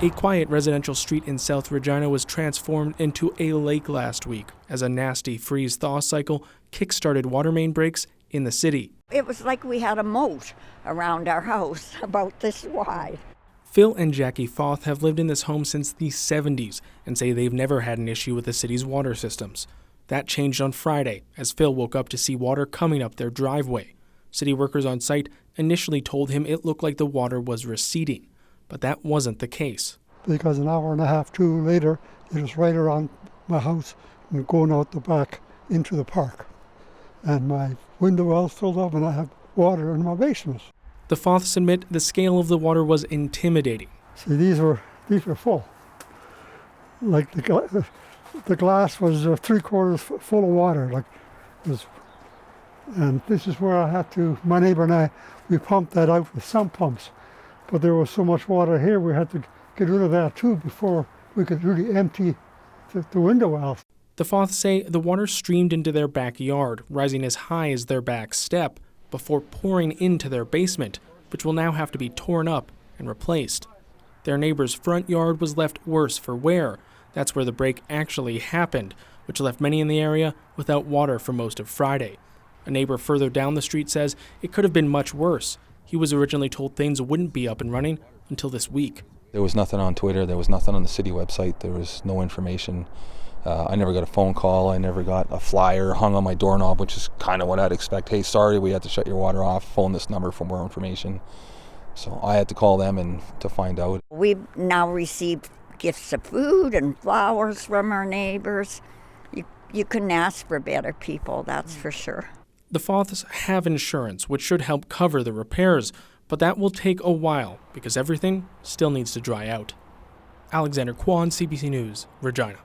A quiet residential street in South Regina was transformed into a lake last week as a nasty freeze-thaw cycle kick-started water main breaks in the city. It was like we had a moat around our house about this wide. Phil and Jackie Foth have lived in this home since the 70s and say they've never had an issue with the city's water systems. That changed on Friday as Phil woke up to see water coming up their driveway. City workers on site initially told him it looked like the water was receding, but that wasn't the case. Because an hour and a half, two later, it was right around my house and going out the back into the park. And my window well's filled up and I have water in my basement. The Foths admit the scale of the water was intimidating. See, these were full. Like the glass was 3/4 full of water. And this is where I had to, my neighbor and I, we pumped that out with sump pumps. But there was so much water here, we had to get rid of that too before we could really empty the window well. The Foths say the water streamed into their backyard, rising as high as their back step, before pouring into their basement, which will now have to be torn up and replaced. Their neighbor's front yard was left worse for wear. That's where the break actually happened, which left many in the area without water for most of Friday. A neighbor further down the street says it could have been much worse. He was originally told things wouldn't be up and running until this week. There was nothing on Twitter. There was nothing on the city website. There was no information. I never got a phone call. I never got a flyer hung on my doorknob, which is kind of what I'd expect. Hey, sorry, we had to shut your water off. Phone this number for more information. So I had to call them and to find out. We've now received gifts of food and flowers from our neighbors. You couldn't ask for better people, that's for sure. The Foths have insurance, which should help cover the repairs, but that will take a while because everything still needs to dry out. Alexander Kwan, CBC News, Regina.